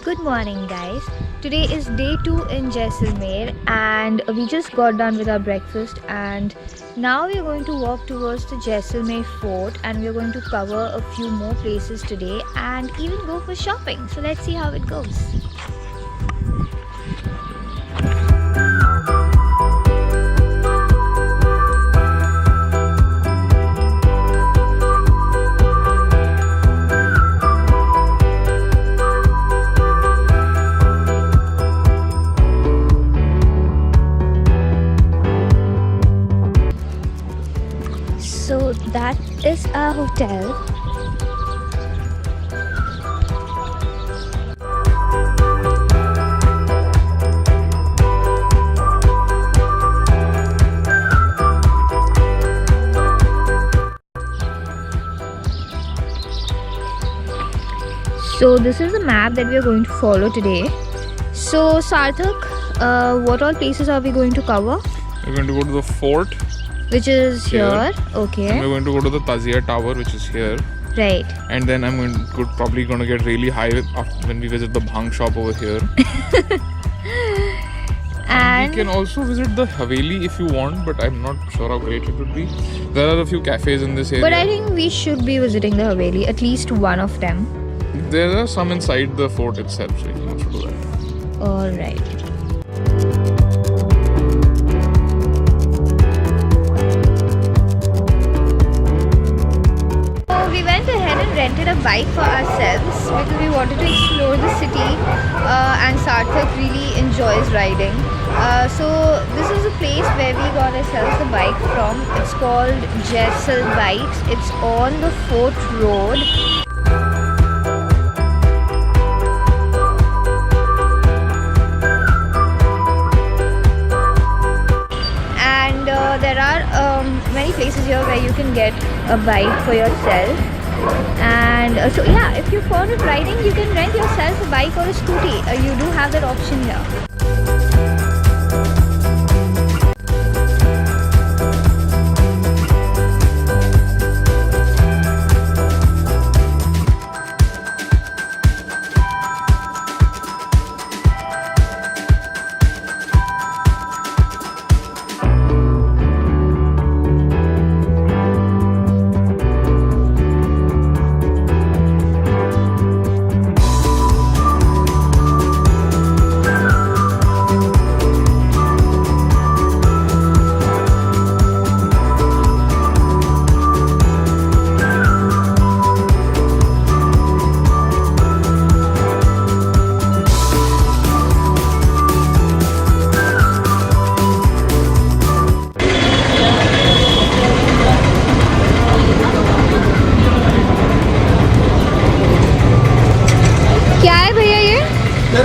Good morning guys. Today is day 2 in Jaisalmer and we just got done with our breakfast and now we are going to walk towards the Jaisalmer Fort and we are going to cover a few more places today and even go for shopping. So let's see how it goes. So that is our hotel. So this is the map that we are going to follow today. So Sarthak, what all places are we going to cover? We're going to go to the fort, which is here. Okay. And we're going to go to the Tazia Tower, which is here. Right. And then I'm probably going to get really high when we visit the bhang shop over here. And we can also visit the Haveli if you want, but I'm not sure how great it would be. There are a few cafes in this area. But I think we should be visiting the Haveli, at least one of them. There are some inside the fort itself, so you can also do that. Alright. Rented a bike for ourselves because we wanted to explore the city and Sarthak really enjoys riding. So this is a place where we got ourselves the bike from. It's called Jaisal Bikes. It's on the Fort Road. And there are many places here where you can get a bike for yourself. And so yeah, if you're fond of riding, you can rent yourself a bike or a scooty. You do have that option here.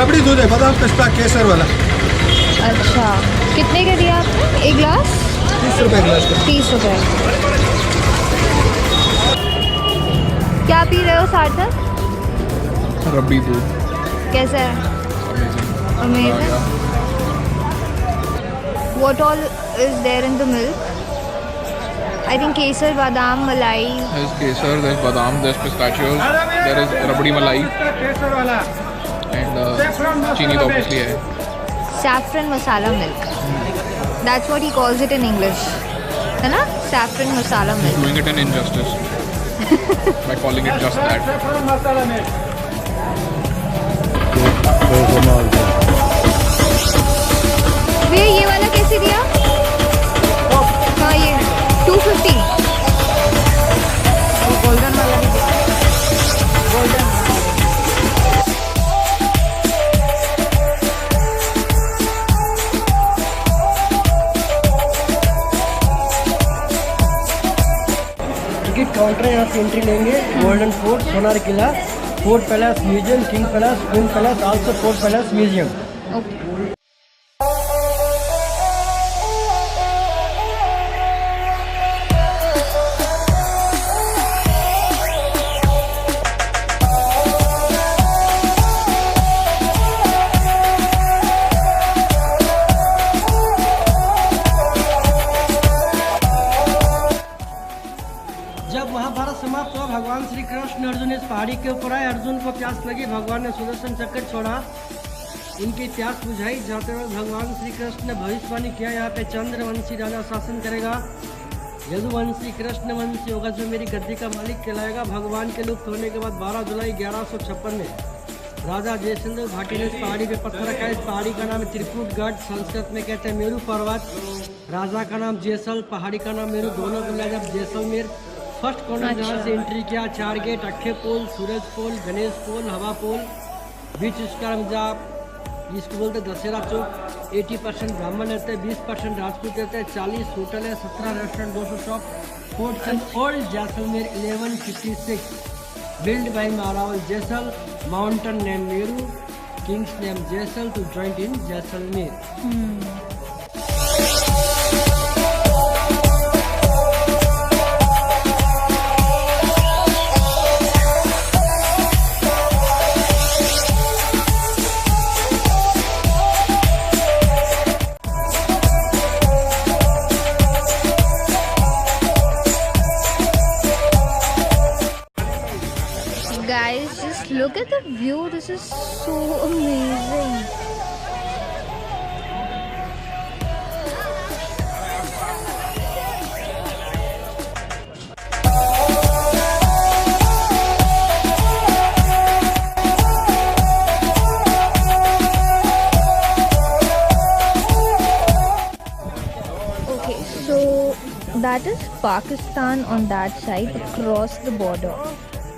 रबड़ी दूध है, बादाम पिस्ता केसर वाला। अच्छा, कितने का दिया आपने? एक गिलास 30 रुपए गिलास का। 30 रुपए। क्या पी रहे हो सार्थक? रबड़ी दूध। कैसा है? Amazing. What all is there in the milk? I think kesar, badam, malai. There's kesar, there's badam, there's pistachios, there is rabdi malai. And chini obviously hai. Saffron masala milk. That's what he calls it in English. है ना? Saffron masala milk. He's doing it an injustice by calling it just that. भैया ये वाला कैसे दिया? हाँ ये 250. Golden वाला भी गोल्डन. काउंटर यहाँ से एंट्री लेंगे. Golden fort, Sonar Qila, fort palace museum, king palace, queen palace, also fort palace museum. पहाड़ी के ऊपर आए, अर्जुन को प्यास लगी, भगवान ने सुदर्शन चक्र छोड़ा, इनकी प्यास बुझाई। जाते वक्त भगवान श्री कृष्ण ने भविष्यवाणी किया, यहाँ पे चंद्रवंशी राजा शासन करेगा, यदुवंशी कृष्णवंशी होगा जो मेरी गद्दी का मालिक कहलाएगा। भगवान के लुप्त होने के बाद 12 जुलाई 1156 में राजा जयसिंह भाटी ने इस पहाड़ी पे पत्थर रखा। इस पहाड़ी का नाम है त्रिकुटगढ़, संस्कृत में कहते हैं मेरू पर्वत। राजा का नाम जैसल, पहाड़ी का नाम मेरू, दोनों को मिला जब जैसलमेर। फर्स्ट कॉर्नर जहाँ से एंट्री किया, 4 गेट, अट्ठे पोल, सूरज पोल, गणेश पोल, हवा पोल, बीच उसका जिसको बोलते दशहरा चौक। 80% ब्राह्मण रहते हैं, 20% राजपूत रहते हैं, 40 होटल है, 17 restaurant, 200 shop. Fort and old Jaisalmer 1156 built by Maraval Jaisal, mountain named Meru, king's name Jaisal to join in Jaisalmer. Guys, just look at the view. This is so amazing. Okay, so that is Pakistan on that side across the border.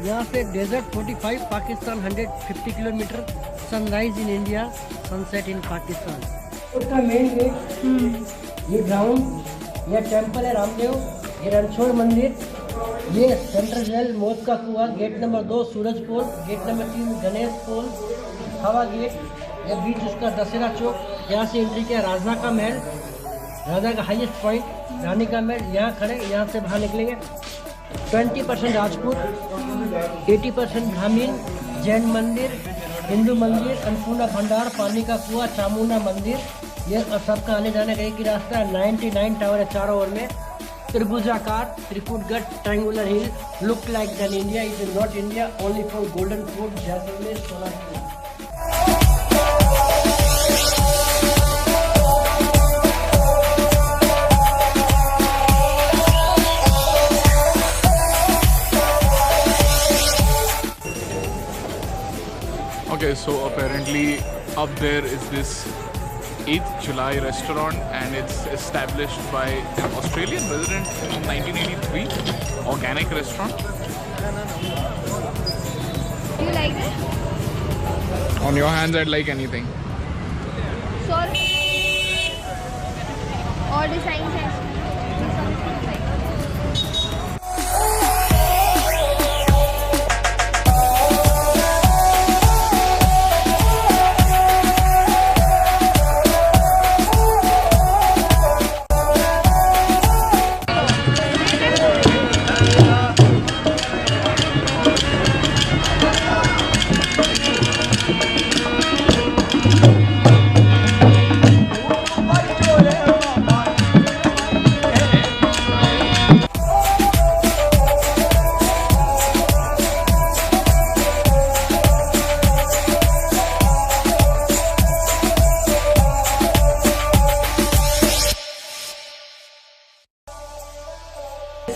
यहाँ से desert 45 Pakistan 150 kilometre, sunrise in India, sunset in Pakistan. उसका main gate, ये ground, ये temple है रामदेव, ये रणछोड़ मंदिर, ये central jail, मौत का कुआं, गेट नंबर 2 सूरज पोल, गेट नंबर 3 गणेश पोल, हवा गेट, ये बीच उसका दशहरा चौक। यहाँ से एंट्री किया, राजा का महल, राजा का हाईएस्ट पॉइंट, रानी का महल, यहाँ खड़े, यहाँ से बाहर निकलेंगे। 20% राजपूत, 80% ब्राह्मीण, जैन मंदिर, हिंदू मंदिर, अन्नपूर्णा भंडार, पानी का कुआं, चामुंडा मंदिर, ये सबका आने जाने का एक ही रास्ता है। 99 टावर है चारों ओर में, त्रिभुजाकार, Trikutgarh, triangular hill, look like than India, is not India, only for golden fort, Jaisalmer, Sonar. Okay, so apparently up there is this 8th July restaurant, and it's established by an Australian resident in 1983. Organic restaurant. Do you like it? On your hands, I'd like anything. Sorry. Or designs and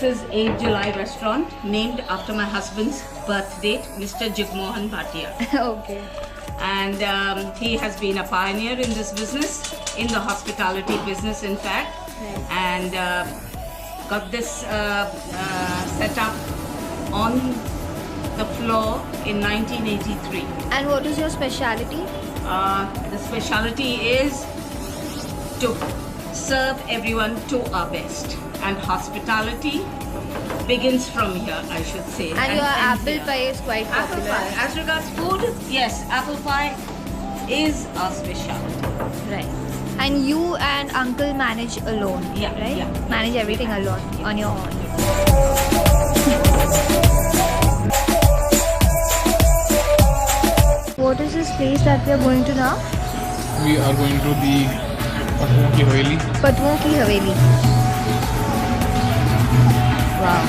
This is 8th July restaurant, named after my husband's birth date, Mr. Jagmohan Bhatia. okay. And he has been a pioneer in this business, in the hospitality business in fact. Right. And got this set up on the floor in 1983. And what is your speciality? The speciality is to serve everyone to our best. And hospitality begins from here, I should say. And your ends apple here. pie is quite Apple popular. pie. As regards food, yes, apple pie is our specialty. Right. And you and uncle manage alone, Yeah, right? yeah. Manage everything alone, on your own. What is this place that we are going to now? We are going to the PATWON की हवेली. PATWON की हवेली. Wow.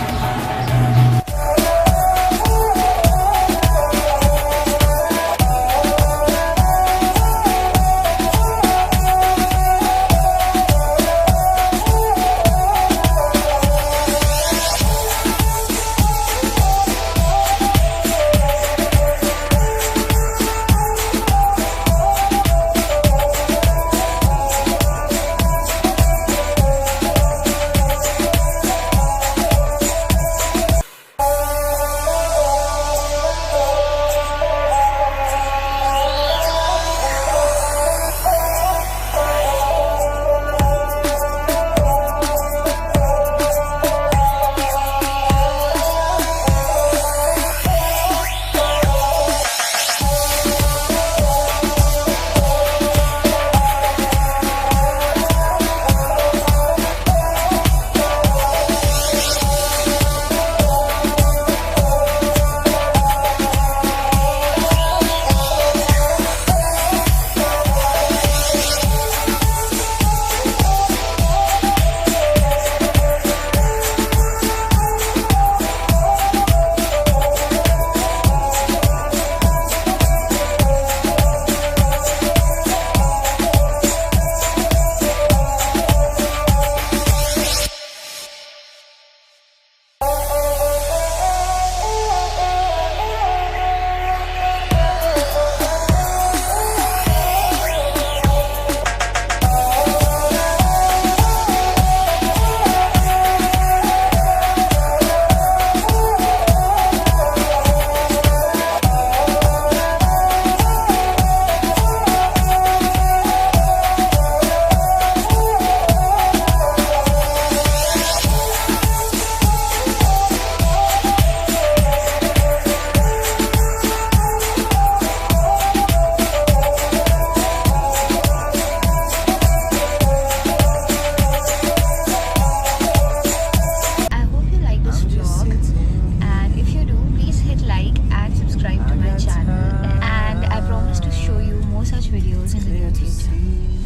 videos in the near future.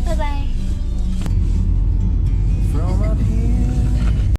Bye bye. From up here